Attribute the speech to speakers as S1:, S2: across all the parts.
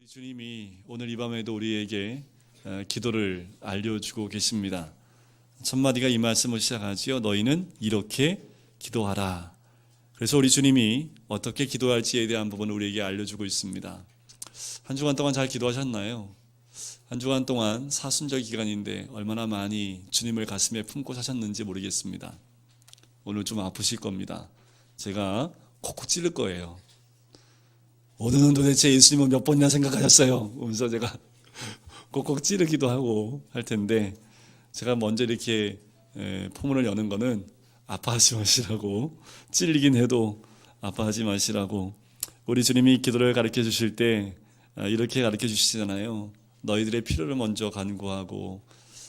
S1: 주님이 오늘 이 밤에도 우리에게 기도를 알려주고 계십니다. 첫 마디가 이 말씀을 시작하지요. 너희는 이렇게 기도하라. 그래서 우리 주님이 어떻게 기도할지에 대한 부분을 우리에게 알려주고 있습니다. 한 주간 동안 잘 기도하셨나요? 한 주간 동안 사순절 기간인데 얼마나 많이 주님을 가슴에 품고 사셨는지 모르겠습니다. 오늘 좀 아프실 겁니다. 제가 콕콕 찌를 거예요. 오늘은 도대체 예수님은 몇 번이나 생각하셨어요? 그래서 제가 꼭꼭 찌르기도 하고 할 텐데, 제가 먼저 이렇게 포문을 여는 거는 아파하지 마시라고, 찔리긴 해도 아파하지 마시라고. 우리 주님이 기도를 가르쳐 주실 때 이렇게 가르쳐 주시잖아요. 너희들의 필요를 먼저 간구하고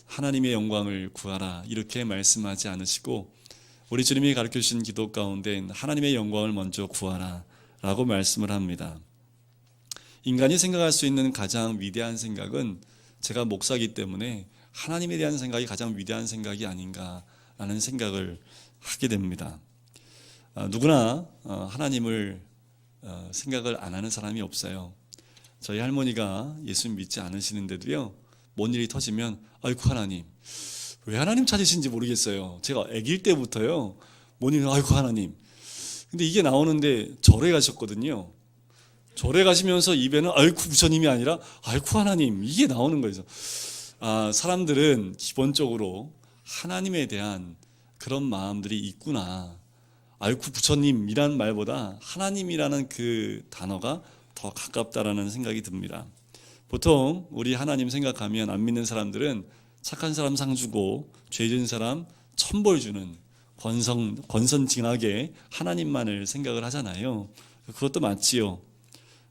S1: 하나님의 영광을 구하라, 이렇게 말씀하지 않으시고, 우리 주님이 가르쳐 주신 기도 가운데 하나님의 영광을 먼저 구하라 라고 말씀을 합니다. 인간이 생각할 수 있는 가장 위대한 생각은, 제가 목사이기 때문에 하나님에 대한 생각이 가장 위대한 생각이 아닌가라는 생각을 하게 됩니다. 누구나 하나님을 생각을 안 하는 사람이 없어요. 저희 할머니가 예수님 믿지 않으시는데도요, 뭔 일이 터지면 아이고 하나님, 왜 하나님 찾으신지 모르겠어요. 제가 아기일 때부터요, 뭔 일이 아이고 하나님. 근데 이게 나오는데 절에 가셨거든요. 절에 가시면서 입에는 아이쿠 부처님이 아니라 아이쿠 하나님, 이게 나오는 거죠. 사람들은 기본적으로 하나님에 대한 그런 마음들이 있구나. 아이쿠 부처님이란 말보다 하나님이라는 그 단어가 더 가깝다라는 생각이 듭니다. 보통 우리 하나님 생각하면 안 믿는 사람들은 착한 사람 상 주고 죄 지은 사람 천벌 주는 권선징악의 하나님만을 생각을 하잖아요. 그것도 맞지요.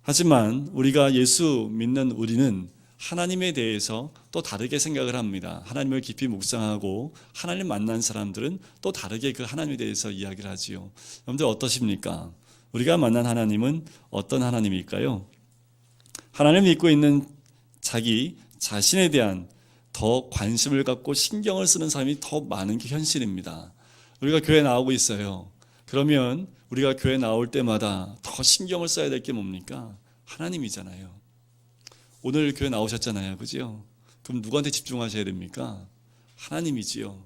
S1: 하지만 우리가 예수 믿는 우리는 하나님에 대해서 또 다르게 생각을 합니다. 하나님을 깊이 묵상하고 하나님 만난 사람들은 또 다르게 그 하나님에 대해서 이야기를 하지요. 여러분들 어떠십니까? 우리가 만난 하나님은 어떤 하나님일까요? 하나님을 믿고 있는 자기 자신에 대한 더 관심을 갖고 신경을 쓰는 사람이 더 많은 게 현실입니다. 우리가 교회 나오고 있어요. 그러면 우리가 교회 나올 때마다 더 신경을 써야 될 게 뭡니까? 하나님이잖아요. 오늘 교회 나오셨잖아요. 그죠? 그럼 누구한테 집중하셔야 됩니까? 하나님이지요.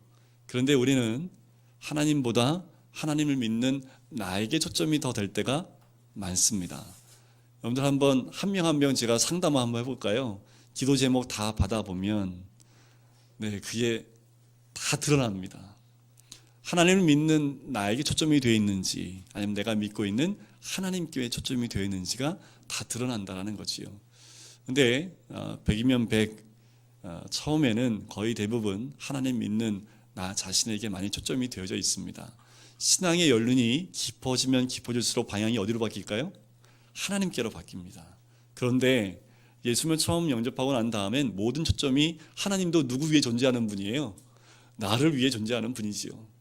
S1: 그런데 우리는 하나님보다 하나님을 믿는 나에게 초점이 더 될 때가 많습니다. 여러분들 한번 한 명 한 명 제가 상담을 한번 해볼까요? 기도 제목 다 받아보면 그게 다 드러납니다. 하나님을 믿는 나에게 초점이 되어 있는지, 아니면 내가 믿고 있는 하나님께 초점이 되어 있는지가 다 드러난다는 거지요. 근데 100이면 100, 처음에는 거의 대부분 하나님 믿는 나 자신에게 많이 초점이 되어져 있습니다. 신앙의 연륜이 깊어지면 깊어질수록 방향이 어디로 바뀔까요? 하나님께로 바뀝니다. 그런데 예수님을 처음 영접하고 난 다음엔 모든 초점이 하나님도 누구 위에 존재하는 분이에요? 나를 위해 존재하는 분이지요.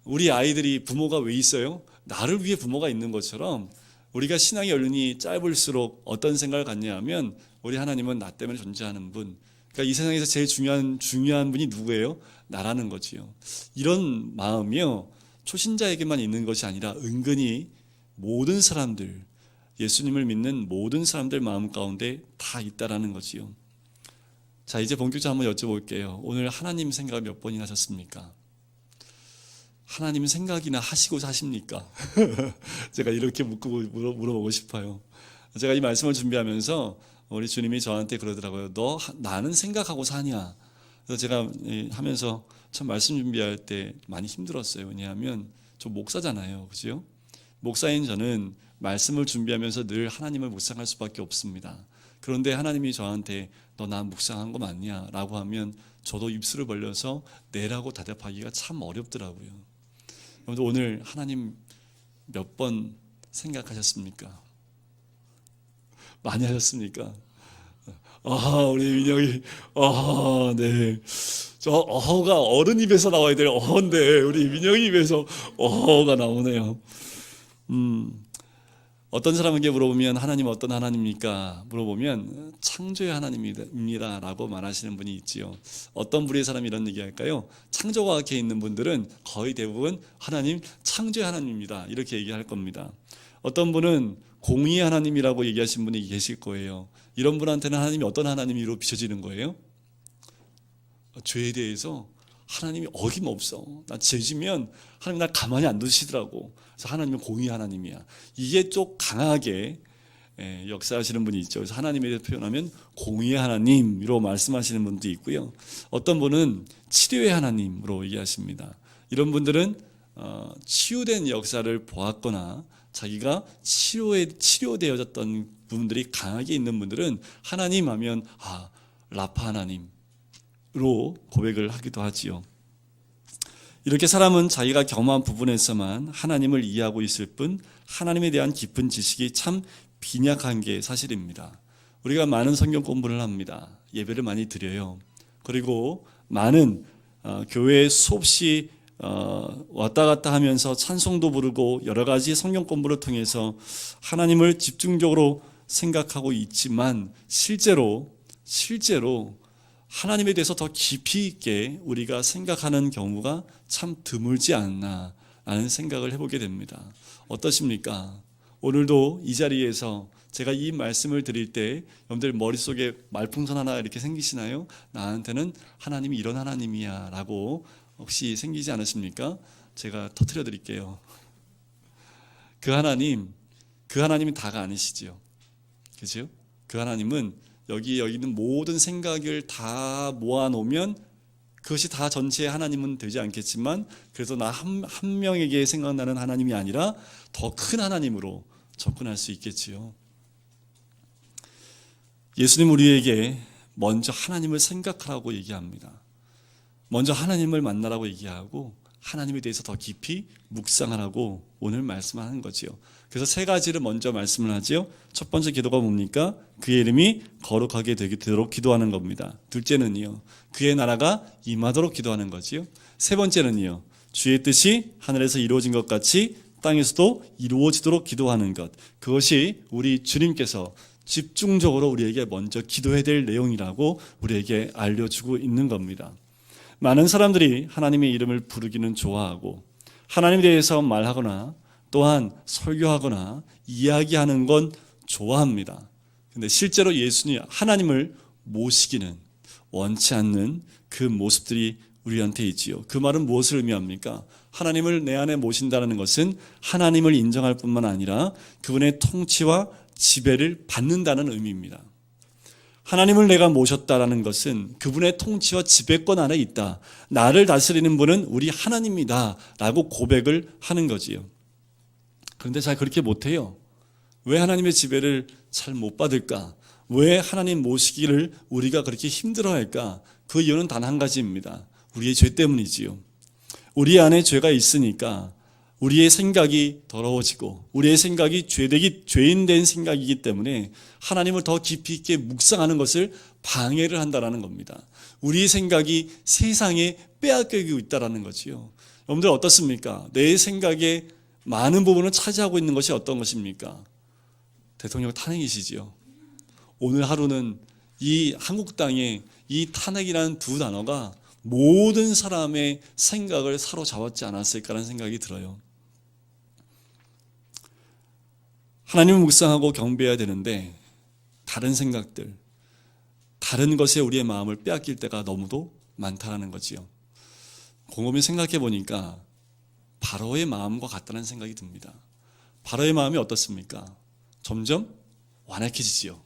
S1: 우리 아이들이 부모가 왜 있어요? 나를 위해 부모가 있는 것처럼 우리가 신앙의 연륜이 짧을수록 어떤 생각을 갖냐 하면, 우리 하나님은 나 때문에 존재하는 분, 그러니까 이 세상에서 제일 중요한 분이 누구예요? 나라는 거지요. 이런 마음이요, 초신자에게만 있는 것이 아니라 은근히 모든 사람들, 예수님을 믿는 모든 사람들 마음 가운데 다 있다라는 거지요. 자, 이제 본격적으로 한번 여쭤볼게요. 오늘 하나님 생각 몇 번이나 하셨습니까? 하나님 생각이나 하시고 사십니까? 제가 이렇게 물어보고 싶어요. 제가 이 말씀을 준비하면서 우리 주님이 저한테 그러더라고요. 너 나는 생각하고 사냐? 그래서 제가 하면서 참 말씀 준비할 때 많이 힘들었어요. 왜냐하면 저 목사잖아요. 그죠? 목사인 저는 말씀을 준비하면서 늘 하나님을 묵상할 수밖에 없습니다. 그런데 하나님이 저한테 너 나 묵상한 거 맞냐? 라고 하면 저도 입술을 벌려서 네라고 대답하기가 참 어렵더라고요. 여러분들 오늘 하나님 몇 번 생각하셨습니까? 많이 하셨습니까? 우리 민영이, 네. 저 어허가 어른 입에서 나와야 될 어허인데, 우리 민영이 입에서 어허가 나오네요. 어떤 사람에게 물어보면 하나님 어떤 하나님입니까? 물어보면 창조의 하나님입니다 라고 말하시는 분이 있지요. 어떤 부류의 사람이 이런 얘기할까요? 창조과학에 있는 분들은 거의 대부분 하나님 창조의 하나님입니다 이렇게 얘기할 겁니다. 어떤 분은 공의의 하나님이라고 얘기하신 분이 계실 거예요. 이런 분한테는 하나님이 어떤 하나님으로 비춰지는 거예요? 죄에 대해서 하나님이 어김없어. 나 죄지면 하나님 날 가만히 안 두시더라고. 그래서 하나님은 공의의 하나님이야. 이게 좀 강하게 역사하시는 분이 있죠. 그래서 하나님에 대해 표현하면 공의의 하나님으로 말씀하시는 분도 있고요. 어떤 분은 치료의 하나님으로 얘기하십니다. 이런 분들은 치유된 역사를 보았거나 자기가 치료되어졌던 부분들이 강하게 있는 분들은 하나님 하면 라파 하나님으로 고백을 하기도 하지요. 이렇게 사람은 자기가 경험한 부분에서만 하나님을 이해하고 있을 뿐 하나님에 대한 깊은 지식이 참 빈약한 게 사실입니다. 우리가 많은 성경 공부를 합니다. 예배를 많이 드려요. 그리고 많은 교회에 수없이 왔다 갔다 하면서 찬송도 부르고 여러 가지 성경 공부를 통해서 하나님을 집중적으로 생각하고 있지만 실제로 하나님에 대해서 더 깊이 있게 우리가 생각하는 경우가 참 드물지 않나 라는 생각을 해보게 됩니다. 어떠십니까? 오늘도 이 자리에서 제가 이 말씀을 드릴 때 여러분들 머릿속에 말풍선 하나 이렇게 생기시나요? 나한테는 하나님이 이런 하나님이야 라고 혹시 생기지 않으십니까? 제가 터뜨려 드릴게요. 그 하나님이 다가 아니시죠. 그죠? 그 하나님은 여기 있는 모든 생각을 다 모아놓으면 그것이 다 전체의 하나님은 되지 않겠지만 그래서 나 한 명에게 생각나는 하나님이 아니라 더 큰 하나님으로 접근할 수 있겠지요. 예수님 우리에게 먼저 하나님을 생각하라고 얘기합니다. 먼저 하나님을 만나라고 얘기하고 하나님에 대해서 더 깊이 묵상하라고 오늘 말씀하는 거지요. 그래서 세 가지를 먼저 말씀을 하지요. 첫 번째 기도가 뭡니까? 그의 이름이 거룩하게 되도록 기도하는 겁니다. 둘째는요, 그의 나라가 임하도록 기도하는 거지요. 세 번째는요, 주의 뜻이 하늘에서 이루어진 것 같이 땅에서도 이루어지도록 기도하는 것. 그것이 우리 주님께서 집중적으로 우리에게 먼저 기도해야 될 내용이라고 우리에게 알려주고 있는 겁니다. 많은 사람들이 하나님의 이름을 부르기는 좋아하고 하나님에 대해서 말하거나 또한 설교하거나 이야기하는 건 좋아합니다. 근데 실제로 예수님 하나님을 모시기는 원치 않는 그 모습들이 우리한테 있지요. 그 말은 무엇을 의미합니까? 하나님을 내 안에 모신다는 것은 하나님을 인정할 뿐만 아니라 그분의 통치와 지배를 받는다는 의미입니다. 하나님을 내가 모셨다라는 것은 그분의 통치와 지배권 안에 있다. 나를 다스리는 분은 우리 하나님이다 라고 고백을 하는 거지요. 그런데 잘 그렇게 못해요. 왜 하나님의 지배를 잘 못 받을까? 왜 하나님 모시기를 우리가 그렇게 힘들어할까? 그 이유는 단 한 가지입니다. 우리의 죄 때문이지요. 우리 안에 죄가 있으니까 우리의 생각이 더러워지고 우리의 생각이 죄인된 생각이기 때문에 하나님을 더 깊이 있게 묵상하는 것을 방해를 한다는 겁니다. 우리의 생각이 세상에 빼앗기고 있다는 거지요. 여러분들 어떻습니까? 내 생각의 많은 부분을 차지하고 있는 것이 어떤 것입니까? 대통령 탄핵이시지요. 오늘 하루는 이 한국 땅에 이 탄핵이라는 두 단어가 모든 사람의 생각을 사로잡았지 않았을까라는 생각이 들어요. 하나님을 묵상하고 경배해야 되는데 다른 생각들, 다른 것에 우리의 마음을 빼앗길 때가 너무도 많다는 거지요. 곰곰이 생각해 보니까 바로의 마음과 같다는 생각이 듭니다. 바로의 마음이 어떻습니까? 점점 완악해지지요.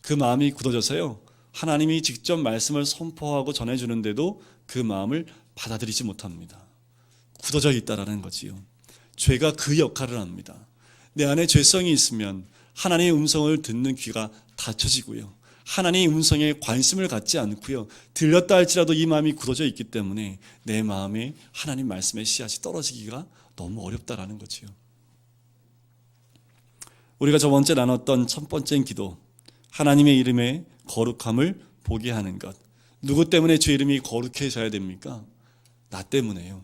S1: 그 마음이 굳어져서요, 하나님이 직접 말씀을 선포하고 전해주는데도 그 마음을 받아들이지 못합니다. 굳어져 있다라는 거지요. 죄가 그 역할을 합니다. 내 안에 죄성이 있으면 하나님의 음성을 듣는 귀가 닫혀지고요, 하나님의 음성에 관심을 갖지 않고요, 들렸다 할지라도 이 마음이 굳어져 있기 때문에 내 마음에 하나님 말씀의 씨앗이 떨어지기가 너무 어렵다라는 거지요. 우리가 저번주에 나눴던 첫 번째 기도, 하나님의 이름의 거룩함을 보게 하는 것. 누구 때문에 주 이름이 거룩해져야 됩니까? 나 때문에요.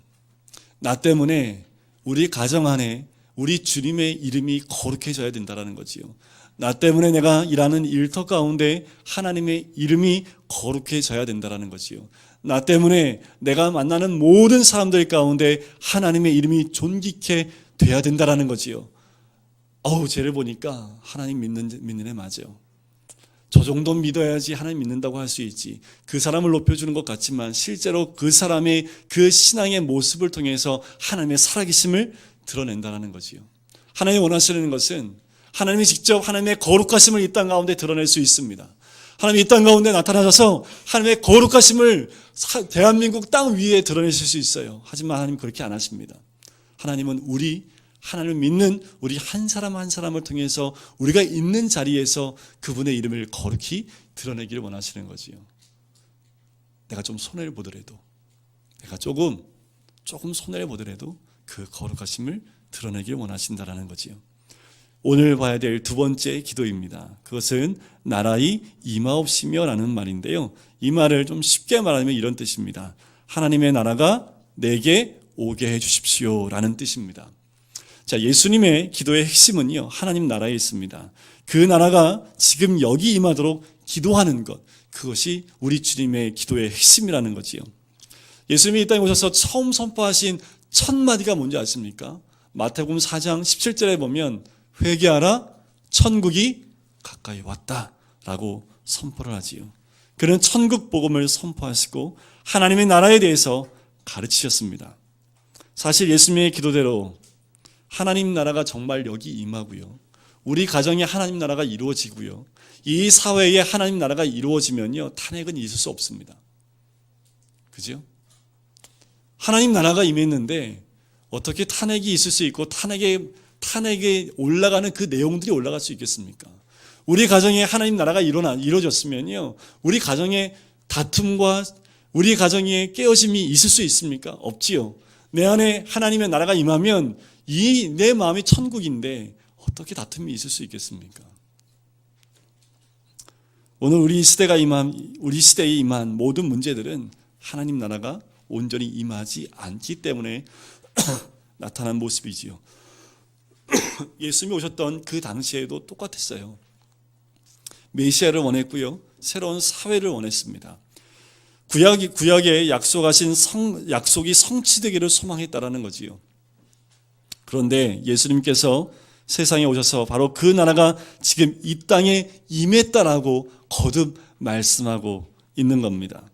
S1: 나 때문에 우리 가정 안에 우리 주님의 이름이 거룩해져야 된다는 거지요. 나 때문에 내가 일하는 일터 가운데 하나님의 이름이 거룩해져야 된다는 거지요. 나 때문에 내가 만나는 모든 사람들 가운데 하나님의 이름이 존귀케 돼야 된다는 거지요. 쟤를 보니까 하나님 믿는 애 맞아요. 저 정도 믿어야지 하나님 믿는다고 할 수 있지. 그 사람을 높여주는 것 같지만 실제로 그 사람의 그 신앙의 모습을 통해서 하나님의 살아계심을 드러낸다는 거지요. 하나님이 원하시는 것은 하나님이 직접 하나님의 거룩하심을 이 땅 가운데 드러낼 수 있습니다. 하나님이 이 땅 가운데 나타나셔서 하나님의 거룩하심을 대한민국 땅 위에 드러내실 수 있어요. 하지만 하나님은 그렇게 안 하십니다. 하나님은 하나님을 믿는 우리 한 사람 한 사람을 통해서 우리가 있는 자리에서 그분의 이름을 거룩히 드러내기를 원하시는 거지요. 내가 좀 손해를 보더라도, 내가 조금 손해를 보더라도 그 거룩하심을 드러내기를 원하신다라는 거지요. 오늘 봐야 될 두 번째 기도입니다. 그것은 나라의 임하옵시며라는 말인데요. 이 말을 좀 쉽게 말하면 이런 뜻입니다. 하나님의 나라가 내게 오게 해주십시오라는 뜻입니다. 자, 예수님의 기도의 핵심은요, 하나님 나라에 있습니다. 그 나라가 지금 여기 임하도록 기도하는 것, 그것이 우리 주님의 기도의 핵심이라는 거지요. 예수님이 이 땅에 오셔서 처음 선포하신 첫 마디가 뭔지 아십니까? 마태복음 4장 17절에 보면 회개하라, 천국이 가까이 왔다라고 선포를 하지요. 그는 천국 복음을 선포하시고 하나님의 나라에 대해서 가르치셨습니다. 사실 예수님의 기도대로 하나님 나라가 정말 여기 임하고요, 우리 가정에 하나님 나라가 이루어지고요, 이 사회에 하나님 나라가 이루어지면요, 탄핵은 있을 수 없습니다. 그죠? 하나님 나라가 임했는데 어떻게 탄핵이 있을 수 있고 탄핵에 올라가는 그 내용들이 올라갈 수 있겠습니까? 우리 가정에 하나님 나라가 이루어졌으면요, 우리 가정에 다툼과 우리 가정에 깨어짐이 있을 수 있습니까? 없지요. 내 안에 하나님의 나라가 임하면 내 마음이 천국인데 어떻게 다툼이 있을 수 있겠습니까? 오늘 우리 시대에 임한 모든 문제들은 하나님 나라가 온전히 임하지 않기 때문에 나타난 모습이지요. 예수님이 오셨던 그 당시에도 똑같았어요. 메시아를 원했고요, 새로운 사회를 원했습니다. 구약에 약속이 성취되기를 소망했다라는 거지요. 그런데 예수님께서 세상에 오셔서 바로 그 나라가 지금 이 땅에 임했다라고 거듭 말씀하고 있는 겁니다.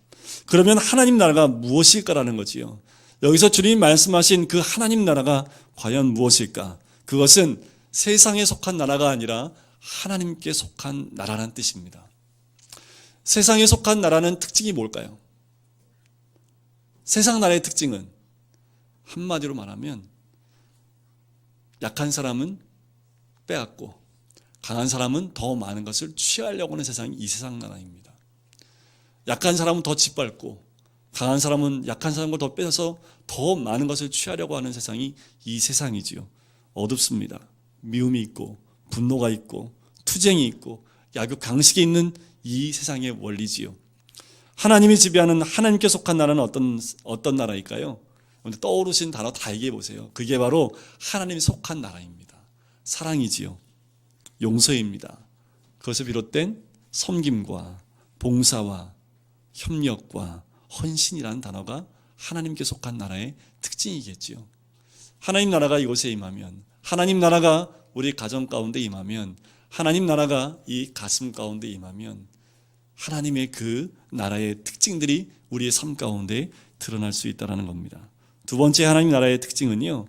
S1: 그러면 하나님 나라가 무엇일까라는 거지요. 여기서 주님이 말씀하신 그 하나님 나라가 과연 무엇일까? 그것은 세상에 속한 나라가 아니라 하나님께 속한 나라라는 뜻입니다. 세상에 속한 나라는 특징이 뭘까요? 세상 나라의 특징은 한마디로 말하면 약한 사람은 빼앗고 강한 사람은 더 많은 것을 취하려고 하는 세상이 이 세상 나라입니다. 약한 사람은 더 짓밟고 강한 사람은 약한 사람을 더 뺏어서 더 많은 것을 취하려고 하는 세상이 이 세상이지요. 어둡습니다. 미움이 있고 분노가 있고 투쟁이 있고 약육 강식이 있는 이 세상의 원리지요. 하나님이 지배하는 하나님께 속한 나라는 어떤 나라일까요? 떠오르신 단어 다 얘기해 보세요. 그게 바로 하나님이 속한 나라입니다. 사랑이지요. 용서입니다. 그것을 비롯된 섬김과 봉사와 협력과 헌신이라는 단어가 하나님께 속한 나라의 특징이겠지요. 하나님 나라가 이곳에 임하면, 하나님 나라가 우리 가정 가운데 임하면, 하나님 나라가 이 가슴 가운데 임하면 하나님의 그 나라의 특징들이 우리의 삶 가운데 드러날 수 있다는 겁니다. 두 번째 하나님 나라의 특징은요,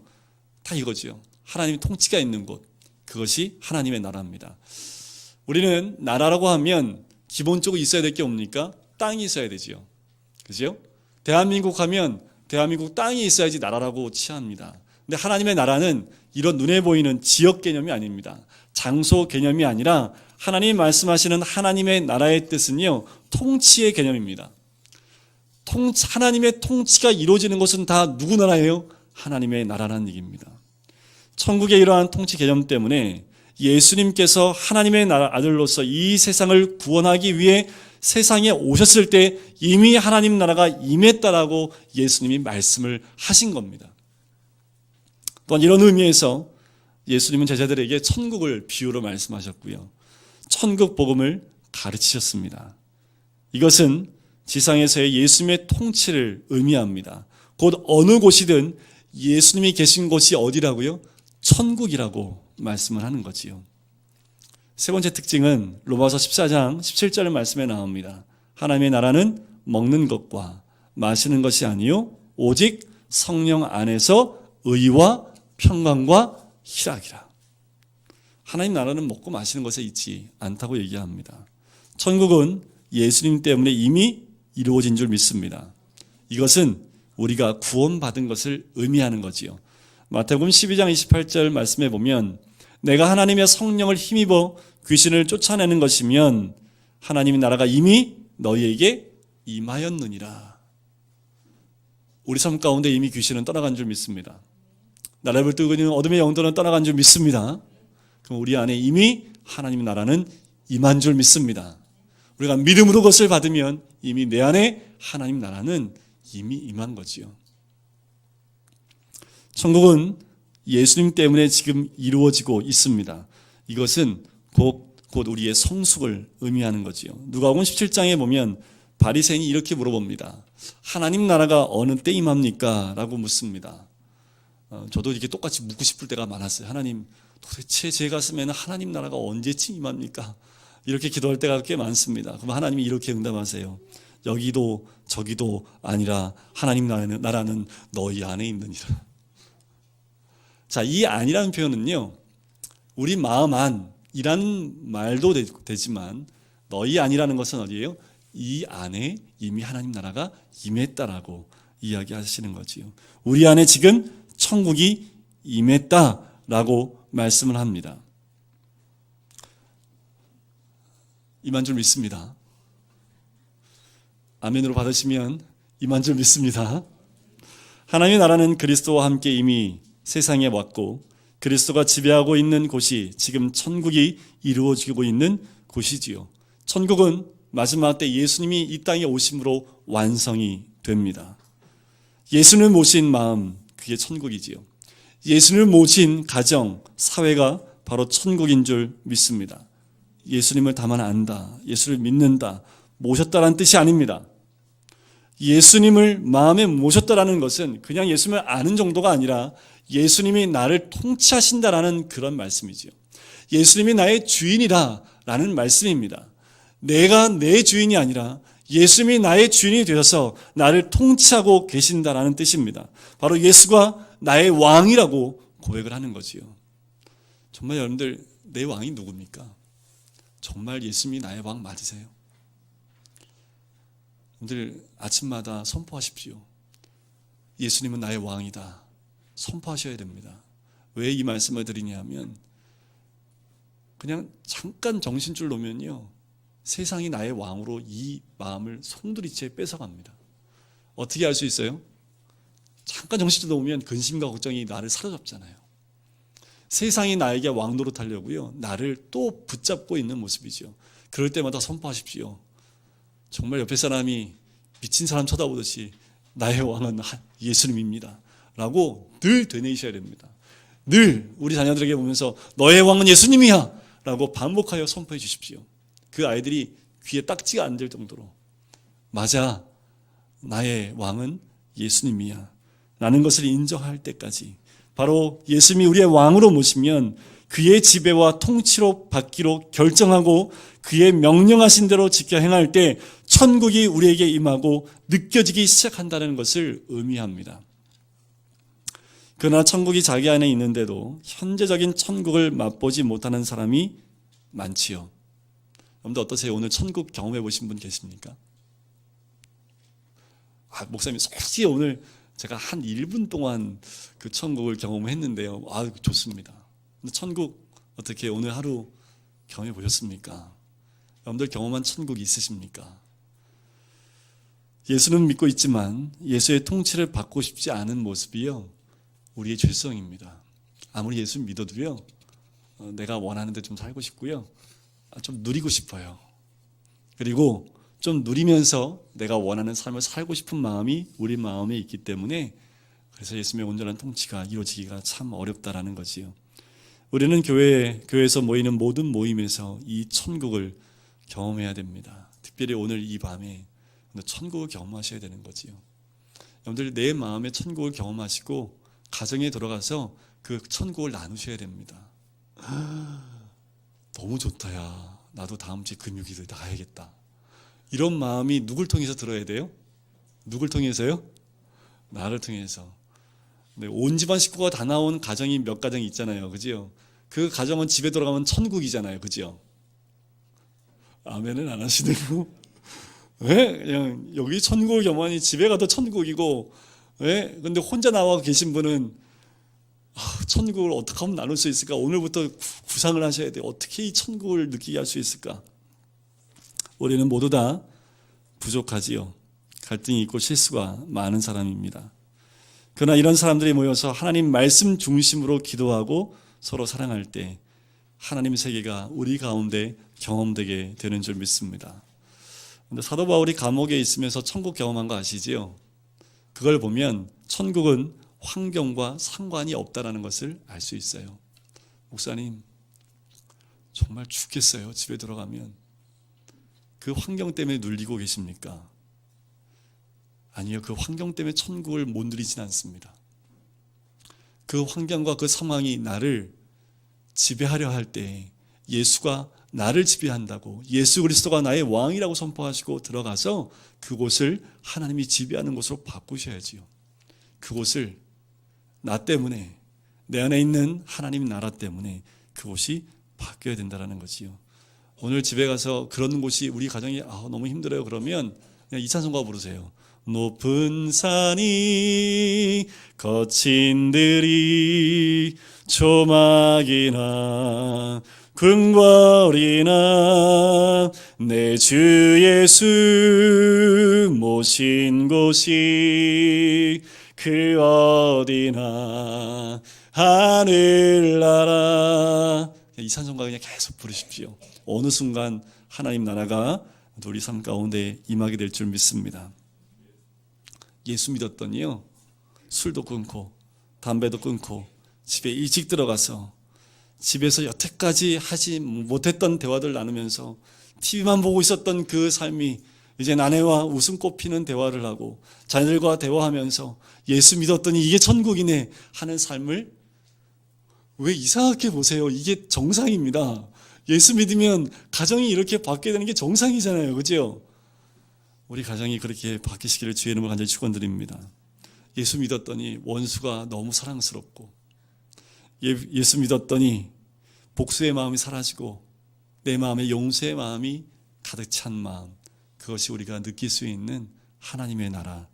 S1: 다 이거죠. 하나님의 통치가 있는 곳, 그것이 하나님의 나라입니다. 우리는 나라라고 하면 기본적으로 있어야 될 게 뭡니까? 땅이 있어야 되죠. 그죠? 대한민국 하면 대한민국 땅이 있어야지 나라라고 취합니다. 근데 하나님의 나라는 이런 눈에 보이는 지역 개념이 아닙니다. 장소 개념이 아니라 하나님이 말씀하시는 하나님의 나라의 뜻은요, 통치의 개념입니다. 하나님의 통치가 이루어지는 것은 다 누구 나라예요? 하나님의 나라라는 얘기입니다. 천국의 이러한 통치 개념 때문에 예수님께서 하나님의 나라 아들로서 이 세상을 구원하기 위해 세상에 오셨을 때 이미 하나님 나라가 임했다라고 예수님이 말씀을 하신 겁니다. 또한 이런 의미에서 예수님은 제자들에게 천국을 비유로 말씀하셨고요, 천국 복음을 가르치셨습니다. 이것은 지상에서의 예수님의 통치를 의미합니다. 곧 어느 곳이든 예수님이 계신 곳이 어디라고요? 천국이라고 말씀을 하는 거지요. 세 번째 특징은 로마서 14장 17절 말씀에 나옵니다. 하나님의 나라는 먹는 것과 마시는 것이 아니요 오직 성령 안에서 의와 평강과 희락이라. 하나님 나라는 먹고 마시는 것에 있지 않다고 얘기합니다. 천국은 예수님 때문에 이미 이루어진 줄 믿습니다. 이것은 우리가 구원받은 것을 의미하는 거지요. 마태복음 12장 28절 말씀에 보면 내가 하나님의 성령을 힘입어 귀신을 쫓아내는 것이면 하나님의 나라가 이미 너희에게 임하였느니라. 우리 삶 가운데 이미 귀신은 떠나간 줄 믿습니다. 나라를 뜨고 있는 어둠의 영들은 떠나간 줄 믿습니다. 그럼 우리 안에 이미 하나님의 나라는 임한 줄 믿습니다. 우리가 믿음으로 그것을 받으면 이미 내 안에 하나님 나라는 이미 임한 거지요. 천국은 예수님 때문에 지금 이루어지고 있습니다. 이것은 곧 우리의 성숙을 의미하는 거지요. 누가복음 17장에 보면 바리새인이 이렇게 물어봅니다. 하나님 나라가 어느 때 임합니까? 라고 묻습니다. 저도 이렇게 똑같이 묻고 싶을 때가 많았어요. 하나님, 도대체 제 가슴에는 하나님 나라가 언제쯤 임합니까? 이렇게 기도할 때가 꽤 많습니다. 그럼 하나님이 이렇게 응답하세요. 여기도 저기도 아니라 하나님 나라는 너희 안에 있느니라. 자, 이 안이라는 표현은요, 우리 마음 안이라는 말도 되지만 너희 안이라는 것은 어디예요? 이 안에 이미 하나님 나라가 임했다라고 이야기하시는 거지요. 우리 안에 지금 천국이 임했다라고 말씀을 합니다. 임한 줄 믿습니다. 아멘으로 받으시면 임한 줄 믿습니다. 하나님의 나라는 그리스도와 함께 이미 세상에 왔고 그리스도가 지배하고 있는 곳이 지금 천국이 이루어지고 있는 곳이지요. 천국은 마지막 때 예수님이 이 땅에 오심으로 완성이 됩니다. 예수님을 모신 마음, 그게 천국이지요. 예수님을 모신 가정, 사회가 바로 천국인 줄 믿습니다. 예수님을 다만 안다, 예수를 믿는다, 모셨다라는 뜻이 아닙니다. 예수님을 마음에 모셨다라는 것은 그냥 예수님을 아는 정도가 아니라 예수님이 나를 통치하신다라는 그런 말씀이지요. 예수님이 나의 주인이라라는 말씀입니다. 내가 내 주인이 아니라 예수님이 나의 주인이 되어서 나를 통치하고 계신다라는 뜻입니다. 바로 예수가 나의 왕이라고 고백을 하는 거지요. 정말 여러분들, 내 왕이 누굽니까? 정말 예수님이 나의 왕 맞으세요? 여러분들 아침마다 선포하십시오. 예수님은 나의 왕이다. 선포하셔야 됩니다. 왜 이 말씀을 드리냐면 그냥 잠깐 정신줄 놓으면요, 세상이 나의 왕으로 이 마음을 송두리째 뺏어갑니다. 어떻게 알 수 있어요? 잠깐 정신줄 놓으면 근심과 걱정이 나를 사로잡잖아요. 세상이 나에게 왕 노릇하려고요, 나를 또 붙잡고 있는 모습이죠. 그럴 때마다 선포하십시오. 정말 옆에 사람이 미친 사람 쳐다보듯이 나의 왕은 예수님입니다 라고 늘 되뇌이셔야 됩니다. 늘 우리 자녀들에게 보면서 너의 왕은 예수님이야 라고 반복하여 선포해 주십시오. 그 아이들이 귀에 딱지가 안 될 정도로 맞아, 나의 왕은 예수님이야 라는 것을 인정할 때까지, 바로 예수님이 우리의 왕으로 모시면 그의 지배와 통치로 받기로 결정하고 그의 명령하신 대로 지켜 행할 때 천국이 우리에게 임하고 느껴지기 시작한다는 것을 의미합니다. 그러나 천국이 자기 안에 있는데도 현재적인 천국을 맛보지 못하는 사람이 많지요. 여러분들 어떠세요? 오늘 천국 경험해 보신 분 계십니까? 목사님, 솔직히 오늘 제가 한 1분 동안 그 천국을 경험했는데요. 좋습니다. 근데 천국 어떻게 오늘 하루 경험해 보셨습니까? 여러분들 경험한 천국이 있으십니까? 예수는 믿고 있지만 예수의 통치를 받고 싶지 않은 모습이요, 우리의 죄성입니다. 아무리 예수 믿어도요, 내가 원하는 데 좀 살고 싶고요, 좀 누리고 싶어요. 그리고 좀 누리면서 내가 원하는 삶을 살고 싶은 마음이 우리 마음에 있기 때문에, 그래서 예수님의 온전한 통치가 이루어지기가 참 어렵다라는 거지요. 우리는 교회에서 모이는 모든 모임에서 이 천국을 경험해야 됩니다. 특별히 오늘 이 밤에 천국을 경험하셔야 되는 거지요. 여러분들 내 마음의 천국을 경험하시고 가정에 들어가서 그 천국을 나누셔야 됩니다. 너무 좋다, 야. 나도 다음 주에 금요기도에 나가야겠다. 이런 마음이 누굴 통해서 들어야 돼요? 누굴 통해서요? 나를 통해서. 네, 온 집안 식구가 다 나온 가정이 몇 가정이 있잖아요. 그죠? 그 가정은 집에 들어가면 천국이잖아요. 그죠? 아멘은 안 하시네요. 왜? 그냥 여기 천국을 겸하니 집에 가도 천국이고, 왜? 근데 혼자 나와 계신 분은 천국을 어떻게 하면 나눌 수 있을까? 오늘부터 구상을 하셔야 돼요. 어떻게 이 천국을 느끼게 할 수 있을까? 우리는 모두 다 부족하지요. 갈등이 있고 실수가 많은 사람입니다. 그러나 이런 사람들이 모여서 하나님 말씀 중심으로 기도하고 서로 사랑할 때 하나님 세계가 우리 가운데 경험되게 되는 줄 믿습니다. 근데 사도 바울이 감옥에 있으면서 천국 경험한 거 아시지요? 그걸 보면 천국은 환경과 상관이 없다는 것을 알 수 있어요. 목사님, 정말 죽겠어요. 집에 들어가면. 그 환경 때문에 눌리고 계십니까? 아니요. 그 환경 때문에 천국을 못 누리진 않습니다. 그 환경과 그 상황이 나를 지배하려 할 때 예수가 나를 지배한다고, 예수 그리스도가 나의 왕이라고 선포하시고 들어가서 그곳을 하나님이 지배하는 곳으로 바꾸셔야지요. 그곳을 나 때문에, 내 안에 있는 하나님 나라 때문에 그곳이 바뀌어야 된다는 거지요. 오늘 집에 가서 그런 곳이 우리 가정이 너무 힘들어요. 그러면 그냥 이 찬송가 부르세요. 높은 산이 거친 들이 조막이나 궁궐이나 내 주 예수 모신 곳이 그 어디나 하늘나라. 이 찬송가 그냥 계속 부르십시오. 어느 순간 하나님 나라가 우리 삶 가운데 임하게 될 줄 믿습니다. 예수 믿었더니요, 술도 끊고 담배도 끊고 집에 일찍 들어가서 집에서 여태까지 하지 못했던 대화들 나누면서 TV만 보고 있었던 그 삶이 이제 아내와 웃음꽃 피는 대화를 하고 자녀들과 대화하면서 예수 믿었더니 이게 천국이네 하는 삶을, 왜 이상하게 보세요. 이게 정상입니다. 예수 믿으면 가정이 이렇게 바뀌게 되는 게 정상이잖아요. 그죠? 우리 가정이 그렇게 바뀌시기를 주의 이름으로 간절히 축원드립니다. 예수 믿었더니 원수가 너무 사랑스럽고, 예수 믿었더니 복수의 마음이 사라지고 내 마음에 용서의 마음이 가득 찬 마음, 그것이 우리가 느낄 수 있는 하나님의 나라,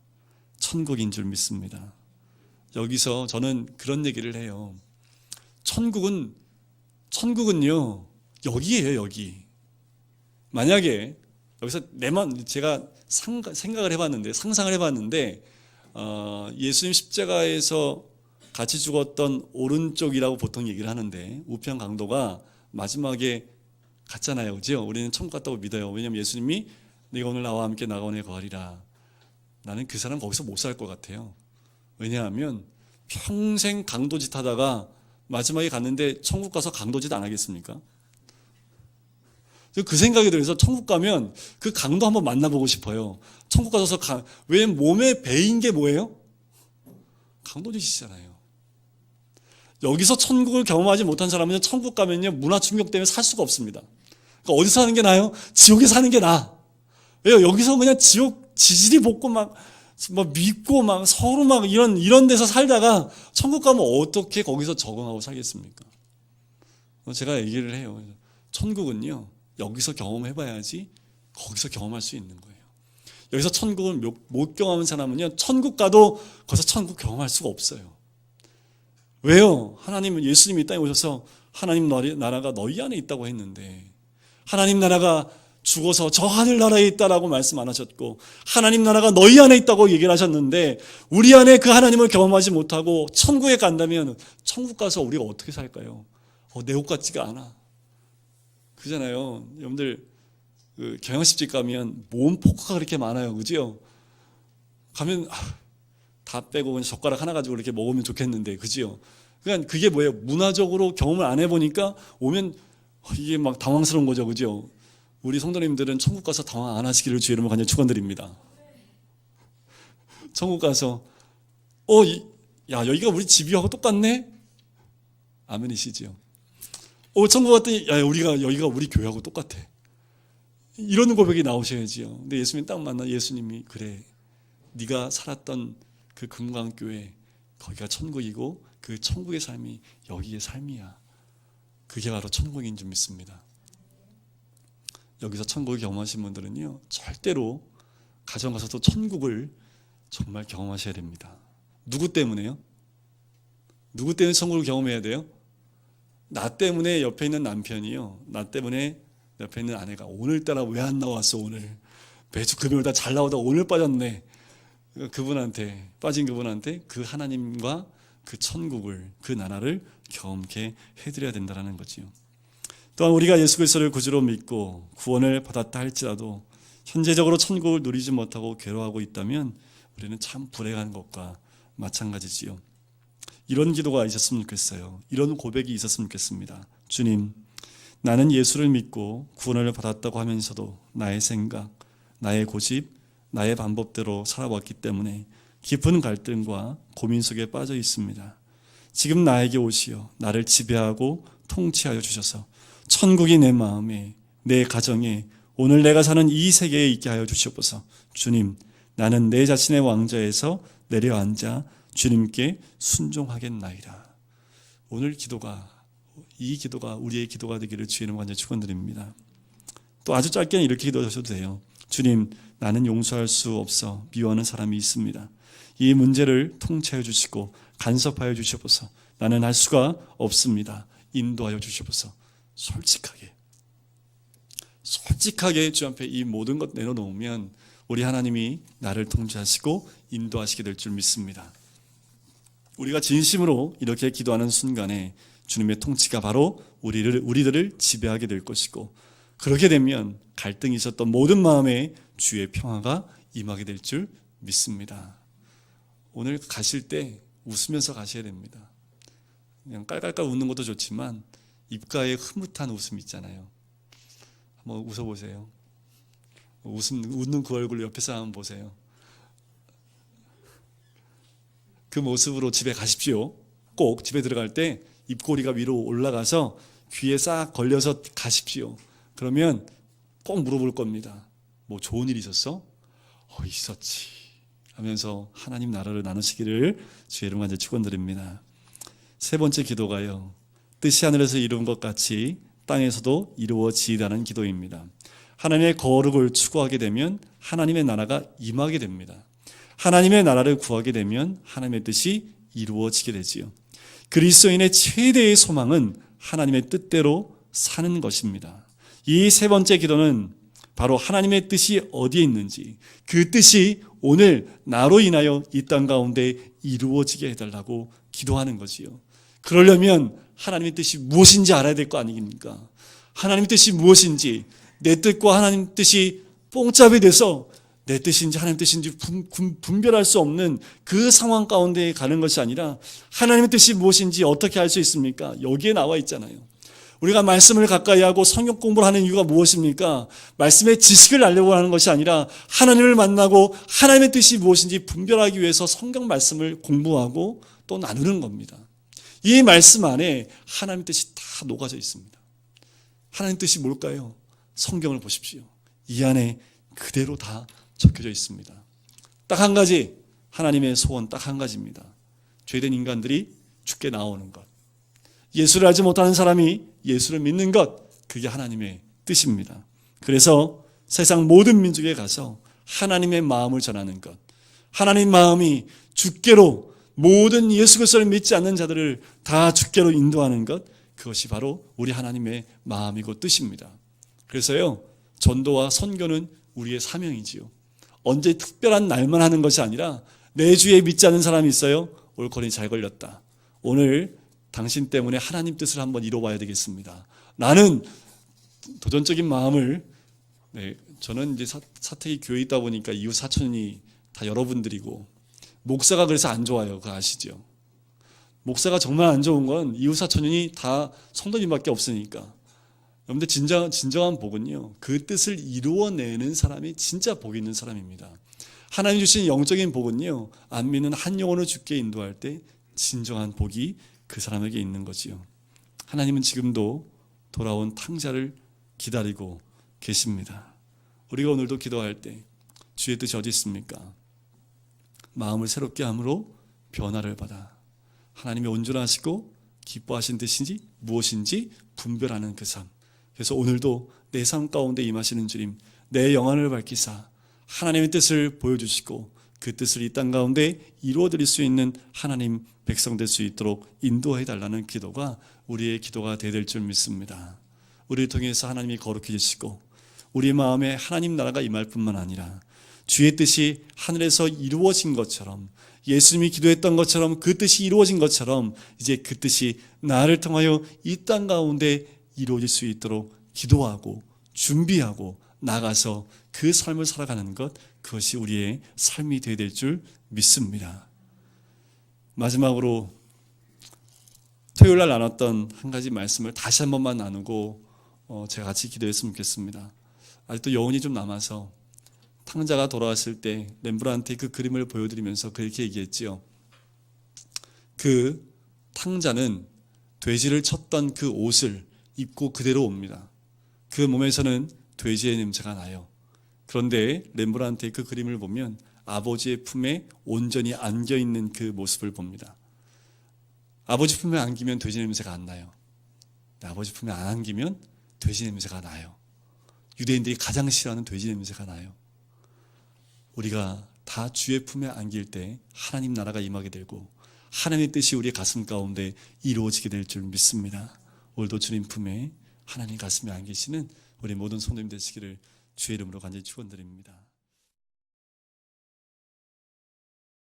S1: 천국인 줄 믿습니다. 여기서 저는 그런 얘기를 해요. 천국은요, 여기예요, 여기. 만약에 여기서 제가 생각을 해봤는데, 상상을 해봤는데, 예수님 십자가에서 같이 죽었던 오른쪽이라고 보통 얘기를 하는데, 우편 강도가 마지막에 갔잖아요. 그죠? 우리는 천국 갔다고 믿어요. 왜냐하면 예수님이 네가 오늘 나와 함께 나가원에 거하리라. 나는 그 사람 거기서 못 살 것 같아요. 왜냐하면 평생 강도짓 하다가 마지막에 갔는데 천국 가서 강도짓 안 하겠습니까? 그 생각이 들어서 천국 가면 그 강도 한번 만나보고 싶어요. 천국 가서 왜 몸에 배인 게 뭐예요? 강도짓이잖아요. 여기서 천국을 경험하지 못한 사람은 천국 가면요, 문화 충격 때문에 살 수가 없습니다. 그러니까 어디서 사는 게 나아요? 지옥에 사는 게 나아. 왜요? 여기서 그냥 지옥 지지리 볶고 막 믿고 막 서로 막 이런 데서 살다가 천국 가면 어떻게 거기서 적응하고 살겠습니까? 제가 얘기를 해요. 천국은요, 여기서 경험해봐야지 거기서 경험할 수 있는 거예요. 여기서 천국을 못 경험하는 사람은요, 천국 가도 거기서 천국 경험할 수가 없어요. 왜요? 하나님은, 예수님이 이 땅에 오셔서 하나님 나라가 너희 안에 있다고 했는데, 하나님 나라가 죽어서 저 하늘나라에 있다라고 말씀 안 하셨고, 하나님 나라가 너희 안에 있다고 얘기를 하셨는데, 우리 안에 그 하나님을 경험하지 못하고 천국에 간다면 천국 가서 우리가 어떻게 살까요? 내 옷 같지가 않아. 그잖아요. 여러분들 경양식집 가면 모음 포크가 그렇게 많아요. 그죠? 가면 다 빼고 그냥 젓가락 하나 가지고 이렇게 먹으면 좋겠는데, 그죠? 그러니까 그게 뭐예요? 문화적으로 경험을 안 해보니까 오면 이게 막 당황스러운 거죠. 그죠? 우리 성도님들은 천국 가서 당황 안 하시기를 주의 이름으로 간절히 축원드립니다. 천국 가서 야, 여기가 우리 집이하고 똑같네? 아멘이시지요. 천국 갔더니 야, 여기가 우리 교회하고 똑같아. 이런 고백이 나오셔야지요. 근데 예수님 딱 만나 예수님이 그래. 네가 살았던 그 금강교회 거기가 천국이고 그 천국의 삶이 여기의 삶이야. 그게 바로 천국인 줄 믿습니다. 여기서 천국을 경험하신 분들은요, 절대로 가정 가서도 천국을 정말 경험하셔야 됩니다. 누구 때문에요? 누구 때문에 천국을 경험해야 돼요? 나 때문에 옆에 있는 남편이요, 나 때문에 옆에 있는 아내가 오늘따라 왜 안 나왔어 오늘, 매주 금요일 다 잘 나오다 오늘 빠졌네, 그분한테 빠진 그분한테 그 하나님과 그 천국을, 그 나라를 경험케 해드려야 된다는 거지요. 또한 우리가 예수 그리스도를 구주로 믿고 구원을 받았다 할지라도 현재적으로 천국을 누리지 못하고 괴로워하고 있다면 우리는 참 불행한 것과 마찬가지지요. 이런 기도가 있었으면 좋겠어요. 이런 고백이 있었으면 좋겠습니다. 주님, 나는 예수를 믿고 구원을 받았다고 하면서도 나의 생각, 나의 고집, 나의 방법대로 살아왔기 때문에 깊은 갈등과 고민 속에 빠져 있습니다. 지금 나에게 오시어 나를 지배하고 통치하여 주셔서 천국이 내 마음에, 내 가정에, 오늘 내가 사는 이 세계에 있게 하여 주시옵소서. 주님, 나는 내 자신의 왕좌에서 내려앉아 주님께 순종하겠나이다. 오늘 기도가, 이 기도가 우리의 기도가 되기를 주의 이름으로 간절히 축원드립니다. 또 아주 짧게는 이렇게 기도하셔도 돼요. 주님, 나는 용서할 수 없어 미워하는 사람이 있습니다. 이 문제를 통치하여 주시고 간섭하여 주시옵소서. 나는 할 수가 없습니다. 인도하여 주시옵소서. 솔직하게 주 앞에 이 모든 것 내려놓으면 우리 하나님이 나를 통치하시고 인도하시게 될 줄 믿습니다. 우리가 진심으로 이렇게 기도하는 순간에 주님의 통치가 바로 우리들을 지배하게 될 것이고, 그렇게 되면 갈등이 있었던 모든 마음에 주의 평화가 임하게 될 줄 믿습니다. 오늘 가실 때 웃으면서 가셔야 됩니다. 그냥 깔깔깔 웃는 것도 좋지만 입가에 흐뭇한 웃음 있잖아요. 한번 웃어보세요. 웃는 그 얼굴 옆에 사람 보세요. 그 모습으로 집에 가십시오. 꼭 집에 들어갈 때 입꼬리가 위로 올라가서 귀에 싹 걸려서 가십시오. 그러면 꼭 물어볼 겁니다. 뭐 좋은 일 있었어? 있었지 하면서 하나님 나라를 나누시기를 주의 이름으로 간절히 축원드립니다. 세 번째 기도가요, 뜻이 하늘에서 이룬 것 같이 땅에서도 이루어지이다는 기도입니다. 하나님의 거룩을 추구하게 되면 하나님의 나라가 임하게 됩니다. 하나님의 나라를 구하게 되면 하나님의 뜻이 이루어지게 되지요. 그리스도인의 최대의 소망은 하나님의 뜻대로 사는 것입니다. 이 세 번째 기도는 바로 하나님의 뜻이 어디에 있는지, 그 뜻이 오늘 나로 인하여 이 땅 가운데 이루어지게 해달라고 기도하는 거지요. 그러려면 하나님의 뜻이 무엇인지 알아야 될 거 아닙니까? 하나님의 뜻이 무엇인지, 내 뜻과 하나님 뜻이 뽕잡이 돼서 내 뜻인지 하나님 뜻인지 분별할 수 없는 그 상황 가운데 가는 것이 아니라, 하나님의 뜻이 무엇인지 어떻게 알 수 있습니까? 여기에 나와 있잖아요. 우리가 말씀을 가까이 하고 성경 공부를 하는 이유가 무엇입니까? 말씀의 지식을 알려고 하는 것이 아니라 하나님을 만나고 하나님의 뜻이 무엇인지 분별하기 위해서 성경 말씀을 공부하고 또 나누는 겁니다. 이 말씀 안에 하나님의 뜻이 다 녹아져 있습니다. 하나님의 뜻이 뭘까요? 성경을 보십시오. 이 안에 그대로 다 적혀져 있습니다. 딱 한 가지, 하나님의 소원 딱 한 가지입니다. 죄된 인간들이 죽게 나오는 것, 예수를 알지 못하는 사람이 예수를 믿는 것, 그게 하나님의 뜻입니다. 그래서 세상 모든 민족에 가서 하나님의 마음을 전하는 것, 하나님 마음이 주께로, 모든 예수 그리스도를 믿지 않는 자들을 다 주께로 인도하는 것, 그것이 바로 우리 하나님의 마음이고 뜻입니다. 그래서요, 전도와 선교는 우리의 사명이지요. 언제 특별한 날만 하는 것이 아니라 내 주에 믿지 않는 사람이 있어요? 올거리 잘 걸렸다. 오늘 당신 때문에 하나님 뜻을 한번 이뤄봐야 되겠습니다. 나는 도전적인 마음을, 저는 이제 사택이 교회에 있다 보니까 이웃 사촌이 다 여러분들이고, 목사가 그래서 안 좋아요. 그거 아시죠? 목사가 정말 안 좋은 건 이웃 사촌이 다 성도님밖에 없으니까. 여러분들 진정한 복은요, 그 뜻을 이루어내는 사람이 진짜 복 있는 사람입니다. 하나님 주신 영적인 복은요, 안 믿는 한 영혼을 주께 인도할 때 진정한 복이 그 사람에게 있는 거지요. 하나님은 지금도 돌아온 탕자를 기다리고 계십니다. 우리가 오늘도 기도할 때 주의 뜻이 어디 있습니까? 마음을 새롭게 함으로 변화를 받아 하나님의 온전하시고 기뻐하신 뜻인지 무엇인지 분별하는 그 삶. 그래서 오늘도 내 삶 가운데 임하시는 주님, 내 영안을 밝히사 하나님의 뜻을 보여주시고 그 뜻을 이 땅 가운데 이루어드릴 수 있는 하나님 백성 될 수 있도록 인도해 달라는 기도가 우리의 기도가 될 줄 믿습니다. 우리를 통해서 하나님이 거룩해 주시고 우리 마음에 하나님 나라가 임할 뿐만 아니라 주의 뜻이 하늘에서 이루어진 것처럼, 예수님이 기도했던 것처럼 그 뜻이 이루어진 것처럼 이제 그 뜻이 나를 통하여 이 땅 가운데 이루어질 수 있도록 기도하고 준비하고 나가서 그 삶을 살아가는 것, 그것이 우리의 삶이 되어야 될 줄 믿습니다. 마지막으로 토요일 날 나눴던 한 가지 말씀을 다시 한 번만 나누고 제가 같이 기도했으면 좋겠습니다. 아직도 여운이 좀 남아서 탕자가 돌아왔을 때 렘브란트의 그 그림을 보여드리면서 그렇게 얘기했지요. 그 탕자는 돼지를 쳤던 그 옷을 입고 그대로 옵니다. 그 몸에서는 돼지의 냄새가 나요. 그런데 렘브란트의 그 그림을 보면 아버지의 품에 온전히 안겨있는 그 모습을 봅니다. 아버지 품에 안기면 돼지 냄새가 안 나요. 아버지 품에 안 안기면 돼지 냄새가 나요. 유대인들이 가장 싫어하는 돼지 냄새가 나요. 우리가 다 주의 품에 안길 때 하나님 나라가 임하게 되고 하나님의 뜻이 우리의 가슴 가운데 이루어지게 될 줄 믿습니다. 오늘도 주님 품에 하나님 가슴에 안기시는 우리 모든 성도님 되시기를 주의 이름으로 간절히 축원드립니다.